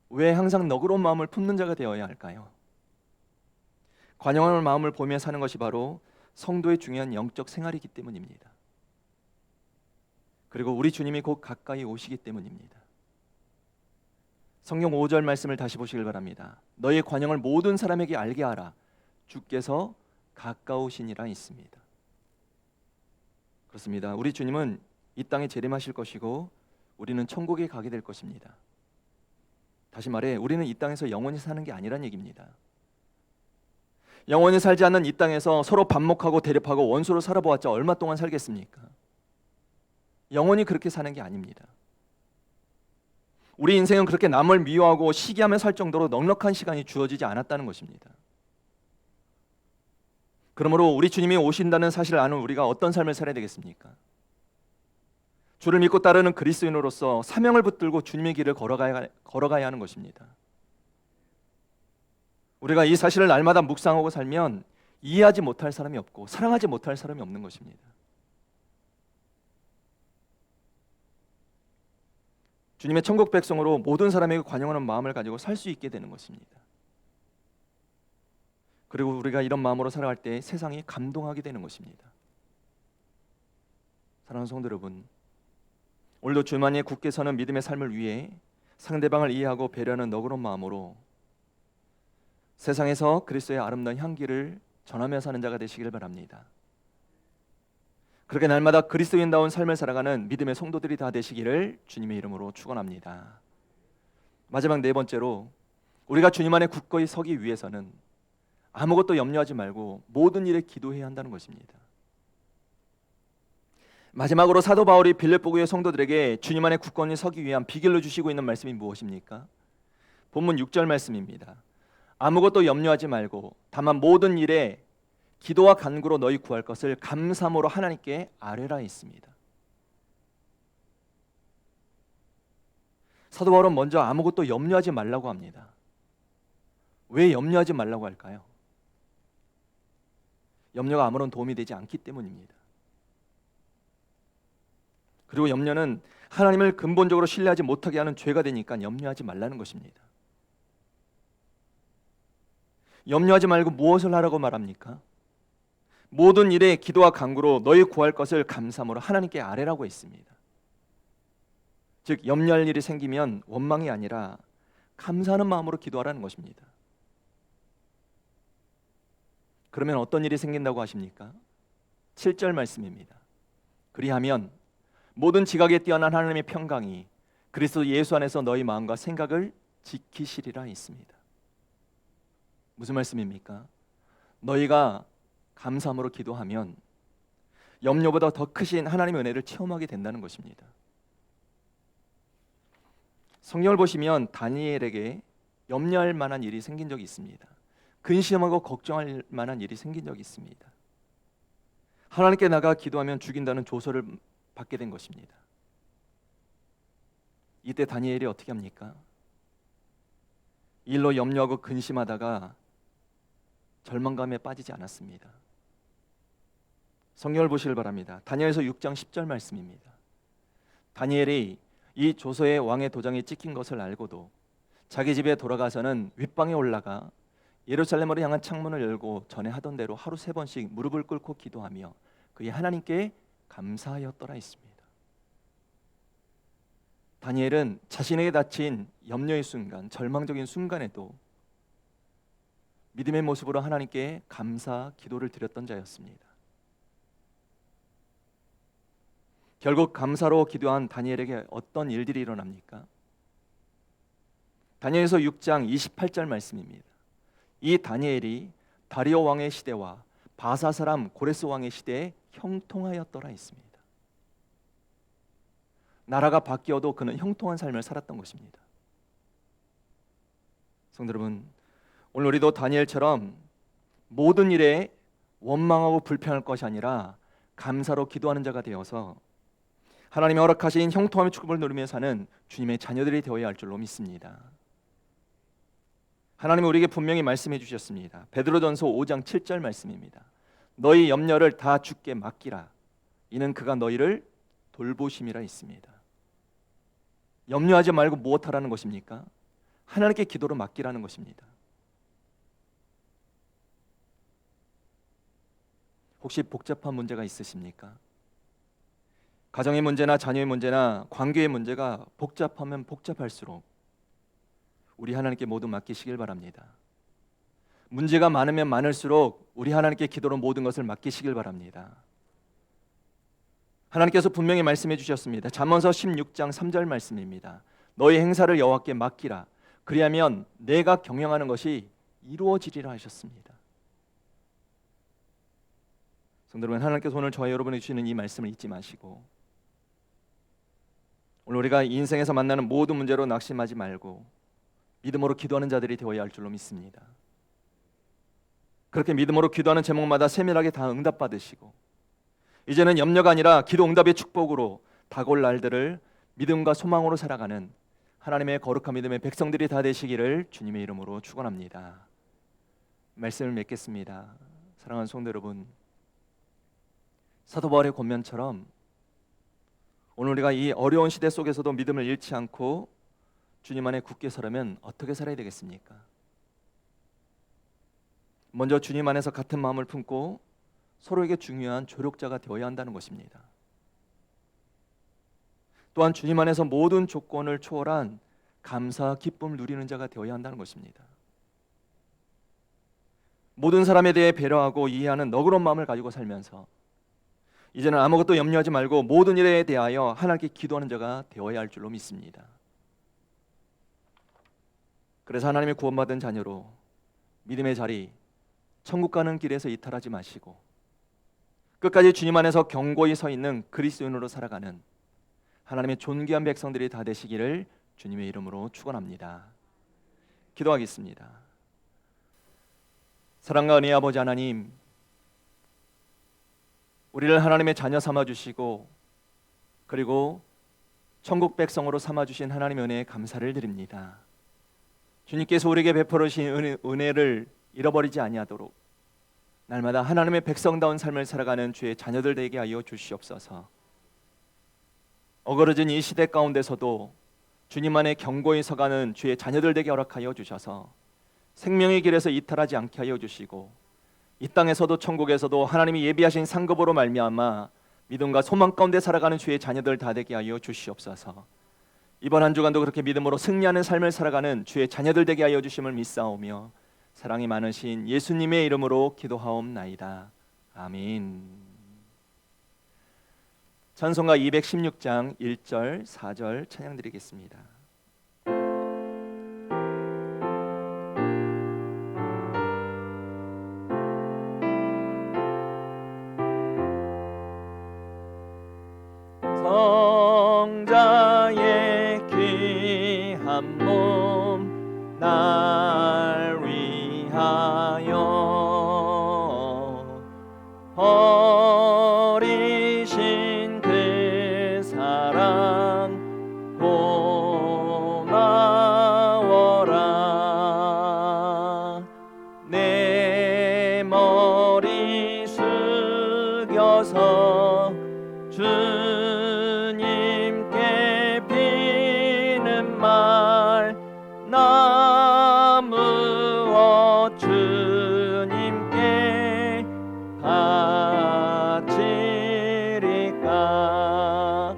왜 항상 너그러운 마음을 품는 자가 되어야 할까요? 관용하는 마음을 보며 사는 것이 바로 성도의 중요한 영적 생활이기 때문입니다. 그리고 우리 주님이 곧 가까이 오시기 때문입니다. 성경 5절 말씀을 다시 보시길 바랍니다. 너의 관용을 모든 사람에게 알게 하라. 주께서 가까우시니라 있습니다. 그렇습니다. 우리 주님은 이 땅에 재림하실 것이고 우리는 천국에 가게 될 것입니다. 다시 말해 우리는 이 땅에서 영원히 사는 게 아니란 얘기입니다. 영원히 살지 않는 이 땅에서 서로 반목하고 대립하고 원수로 살아보았자 얼마 동안 살겠습니까? 영원히 그렇게 사는 게 아닙니다. 우리 인생은 그렇게 남을 미워하고 시기하며 살 정도로 넉넉한 시간이 주어지지 않았다는 것입니다. 그러므로 우리 주님이 오신다는 사실을 아는 우리가 어떤 삶을 살아야 되겠습니까? 주를 믿고 따르는 그리스도인으로서 사명을 붙들고 주님의 길을 걸어가야 하는 것입니다. 우리가 이 사실을 날마다 묵상하고 살면 이해하지 못할 사람이 없고 사랑하지 못할 사람이 없는 것입니다. 주님의 천국 백성으로 모든 사람에게 관용하는 마음을 가지고 살 수 있게 되는 것입니다. 그리고 우리가 이런 마음으로 살아갈 때 세상이 감동하게 되는 것입니다. 사랑하는 성도 여러분, 오늘도 주만이 굳게 서는 믿음의 삶을 위해 상대방을 이해하고 배려하는 너그러운 마음으로 세상에서 그리스도의 아름다운 향기를 전하며 사는 자가 되시길 바랍니다. 그렇게 날마다 그리스도인다운 삶을 살아가는 믿음의 성도들이 다 되시기를 주님의 이름으로 축원합니다. 마지막 네 번째로, 우리가 주님 안에 굳건히 서기 위해서는 아무것도 염려하지 말고 모든 일에 기도해야 한다는 것입니다. 마지막으로 사도 바울이 빌립보 교회 성도들에게 주님 안에 굳건히 서기 위한 비결로 주시고 있는 말씀이 무엇입니까? 본문 6절 말씀입니다. 아무것도 염려하지 말고 다만 모든 일에 기도와 간구로 너희 구할 것을 감사함으로 하나님께 아뢰라 했습니다. 사도 바울은 먼저 아무것도 염려하지 말라고 합니다. 왜 염려하지 말라고 할까요? 염려가 아무런 도움이 되지 않기 때문입니다. 그리고 염려는 하나님을 근본적으로 신뢰하지 못하게 하는 죄가 되니까 염려하지 말라는 것입니다. 염려하지 말고 무엇을 하라고 말합니까? 모든 일에 기도와 간구로 너희 구할 것을 감사함으로 하나님께 아뢰라고 했습니다. 즉 염려할 일이 생기면 원망이 아니라 감사하는 마음으로 기도하라는 것입니다. 그러면 어떤 일이 생긴다고 하십니까? 7절 말씀입니다. 그리하면 모든 지각에 뛰어난 하나님의 평강이 그리스도 예수 안에서 너희 마음과 생각을 지키시리라 했습니다. 무슨 말씀입니까? 너희가 감사함으로 기도하면 염려보다 더 크신 하나님의 은혜를 체험하게 된다는 것입니다. 성경을 보시면 다니엘에게 염려할 만한 일이 생긴 적이 있습니다. 근심하고 걱정할 만한 일이 생긴 적이 있습니다. 하나님께 나가 기도하면 죽인다는 조서를 받게 된 것입니다. 이때 다니엘이 어떻게 합니까? 일로 염려하고 근심하다가 절망감에 빠지지 않았습니다. 성경을 보시길 바랍니다. 다니엘서 6장 10절 말씀입니다. 다니엘이 이 조서에 왕의 도장이 찍힌 것을 알고도 자기 집에 돌아가서는 윗방에 올라가 예루살렘으로 향한 창문을 열고 전에 하던 대로 하루 3번씩 무릎을 꿇고 기도하며 그의 하나님께 감사하였더라 했습니다. 다니엘은 자신에게 닥친 염려의 순간, 절망적인 순간에도 믿음의 모습으로 하나님께 감사 기도를 드렸던 자였습니다. 결국 감사로 기도한 다니엘에게 어떤 일들이 일어납니까? 다니엘서 6장 28절 말씀입니다. 이 다니엘이 다리오 왕의 시대와 바사 사람 고레스 왕의 시대에 형통하였더라 했습니다. 나라가 바뀌어도 그는 형통한 삶을 살았던 것입니다. 성도 여러분, 오늘 우리도 다니엘처럼 모든 일에 원망하고 불평할 것이 아니라 감사로 기도하는 자가 되어서 하나님이 허락하신 형통함의 축복을 누리며 사는 주님의 자녀들이 되어야 할 줄로 믿습니다. 하나님은 우리에게 분명히 말씀해 주셨습니다. 베드로전서 5장 7절 말씀입니다. 너희 염려를 다 주께 맡기라. 이는 그가 너희를 돌보심이라 했습니다. 염려하지 말고 무엇하라는 것입니까? 하나님께 기도로 맡기라는 것입니다. 혹시 복잡한 문제가 있으십니까? 가정의 문제나 자녀의 문제나 관계의 문제가 복잡하면 복잡할수록 우리 하나님께 모두 맡기시길 바랍니다. 문제가 많으면 많을수록 우리 하나님께 기도로 모든 것을 맡기시길 바랍니다. 하나님께서 분명히 말씀해 주셨습니다. 잠언서 16장 3절 말씀입니다. 너희 행사를 여호와께 맡기라. 그리하면 내가 경영하는 것이 이루어지리라 하셨습니다. 성도 여러분, 하나님께서 오늘 저와 여러분에게 주시는 이 말씀을 잊지 마시고 오늘 우리가 인생에서 만나는 모든 문제로 낙심하지 말고 믿음으로 기도하는 자들이 되어야 할 줄로 믿습니다. 그렇게 믿음으로 기도하는 제목마다 세밀하게 다 응답받으시고 이제는 염려가 아니라 기도 응답의 축복으로 다가올 날들을 믿음과 소망으로 살아가는 하나님의 거룩한 믿음의 백성들이 다 되시기를 주님의 이름으로 축원합니다. 말씀을 맺겠습니다. 사랑하는 성도 여러분, 사도 바울의 권면처럼 오늘 우리가 이 어려운 시대 속에서도 믿음을 잃지 않고 주님 안에 굳게 서려면 어떻게 살아야 되겠습니까? 먼저 주님 안에서 같은 마음을 품고 서로에게 중요한 조력자가 되어야 한다는 것입니다. 또한 주님 안에서 모든 조건을 초월한 감사, 기쁨을 누리는 자가 되어야 한다는 것입니다. 모든 사람에 대해 배려하고 이해하는 너그러운 마음을 가지고 살면서 이제는 아무것도 염려하지 말고 모든 일에 대하여 하나님께 기도하는 자가 되어야 할 줄로 믿습니다. 그래서 하나님의 구원받은 자녀로 믿음의 자리, 천국 가는 길에서 이탈하지 마시고 끝까지 주님 안에서 견고히 서 있는 그리스도인으로 살아가는 하나님의 존귀한 백성들이 다 되시기를 주님의 이름으로 축원합니다. 기도하겠습니다. 사랑과 은혜의 아버지 하나님, 우리를 하나님의 자녀 삼아주시고 그리고 천국 백성으로 삼아주신 하나님의 은혜에 감사를 드립니다. 주님께서 우리에게 베풀어 주신 은혜를 잃어버리지 아니하도록 날마다 하나님의 백성다운 삶을 살아가는 주의 자녀들 되게 하여 주시옵소서. 어그러진 이 시대 가운데서도 주님 안에 견고히 서가는 주의 자녀들 되게 허락하여 주셔서 생명의 길에서 이탈하지 않게 하여 주시고 이 땅에서도 천국에서도 하나님이 예비하신 상급으로 말미암아 믿음과 소망 가운데 살아가는 주의 자녀들 다 되게 하여 주시옵소서. 이번 한 주간도 그렇게 믿음으로 승리하는 삶을 살아가는 주의 자녀들 되게 하여 주심을 믿사오며 사랑이 많으신 예수님의 이름으로 기도하옵나이다. 아멘. 찬송가 216장 1절 4절 찬양 드리겠습니다. 성자의 귀한 몸 날 위하여 버리신 그 사랑 고마워라. 내 머리 숙여서 주님께 비는 말 나 무엇 주님께 바치리까.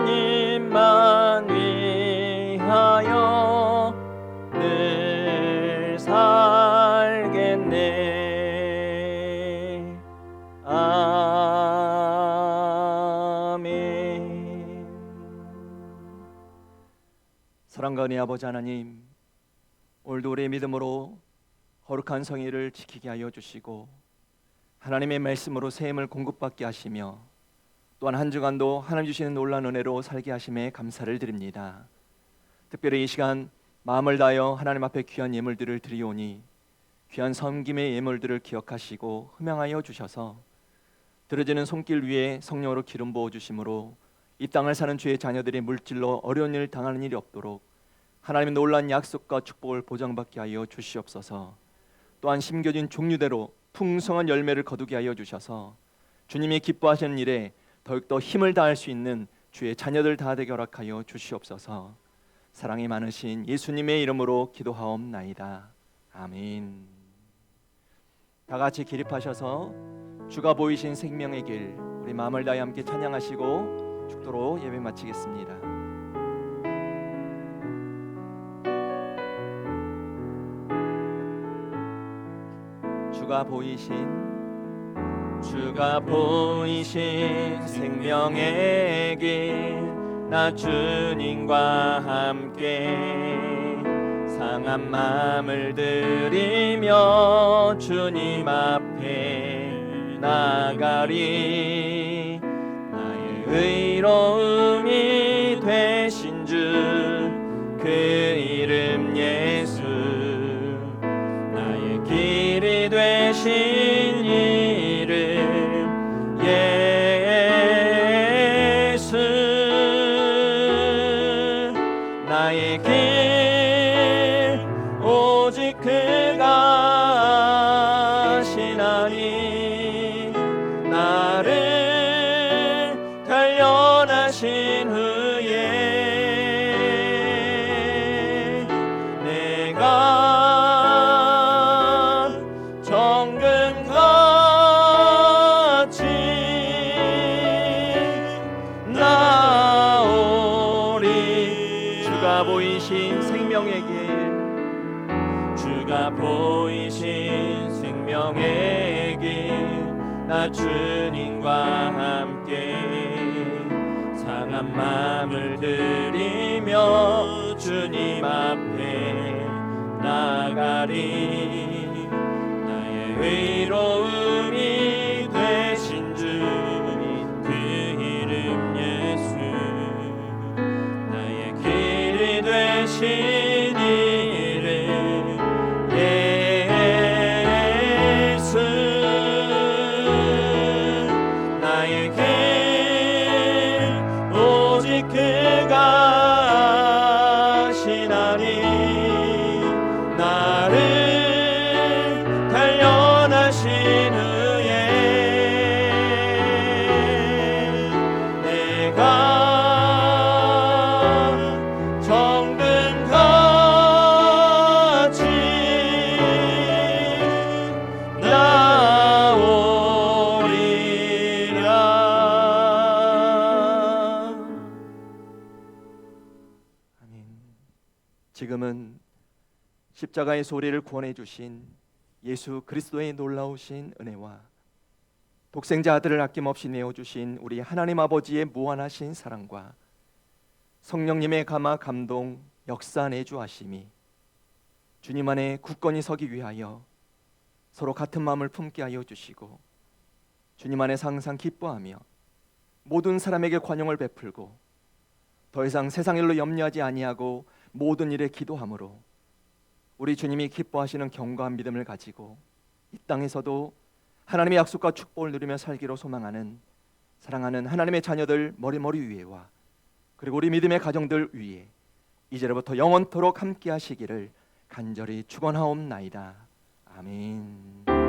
주님만 위하여 늘 살겠네. 아멘. 사랑과 은혜 아버지 하나님, 오늘도 우리의 믿음으로 거룩한 성의를 지키게 하여 주시고 하나님의 말씀으로 새 힘을 공급받게 하시며 또한 한 주간도 하나님 주시는 놀라운 은혜로 살게 하심에 감사를 드립니다. 특별히 이 시간 마음을 다하여 하나님 앞에 귀한 예물들을 드리오니 귀한 섬김의 예물들을 기억하시고 흠양하여 주셔서 들어지는 손길 위에 성령으로 기름 부어 주심으로 이 땅을 사는 주의 자녀들이 물질로 어려운 일 당하는 일이 없도록 하나님의 놀라운 약속과 축복을 보장받게 하여 주시옵소서. 또한 심겨진 종류대로 풍성한 열매를 거두게 하여 주셔서 주님이 기뻐하시는 일에 더욱더 힘을 다할 수 있는 주의 자녀들 다 되게 허락하여 주시옵소서. 사랑이 많으신 예수님의 이름으로 기도하옵나이다. 아멘. 다 같이 기립하셔서 주가 보이신 생명의 길, 우리 마음을 다해 함께 찬양하시고 축도로 예배 마치겠습니다. 주가 보이신 생명의 길, 나 주님과 함께 상한 마음을 들이며 주님 앞에 나가리. 나의 의로움이 되신 주 그 이름 예수, 나의 길이 되신 이름 예수. 나의 길 오직 그가 하시나니 나를 단련하신 후에 내가 정금같이 나오리. 주가 보이신 생명의 길, 주가 보이신 생명의 길, 나 주님과 함께 상한 마음을 들이며 주님 앞에 나가리. 의로움이 되신 주 그 이름 예수 나의 길이 되신 이름 예수 나의 길 오직 그가 하시나니 나를 단련하신 후에 내가 정금같이 나오리라. 아멘. 지금은 십자가의 소리를 구원해 주신 예수 그리스도의 놀라우신 은혜와 독생자 아들을 아낌없이 내어 주신 우리 하나님 아버지의 무한하신 사랑과 성령님의 감화 감동 역사 내주하심이 주님 안에 굳건히 서기 위하여 서로 같은 마음을 품게 하여 주시고 주님 안에서 항상 기뻐하며 모든 사람에게 관용을 베풀고 더 이상 세상 일로 염려하지 아니하고 모든 일에 기도함으로 우리 주님이 기뻐하시는 견고한 믿음을 가지고 이 땅에서도 하나님의 약속과 축복을 누리며 살기로 소망하는 사랑하는 하나님의 자녀들 머리머리 위에와 그리고 우리 믿음의 가정들 위에 이제로부터 영원토록 함께 하시기를 간절히 축원하옵나이다. 아멘.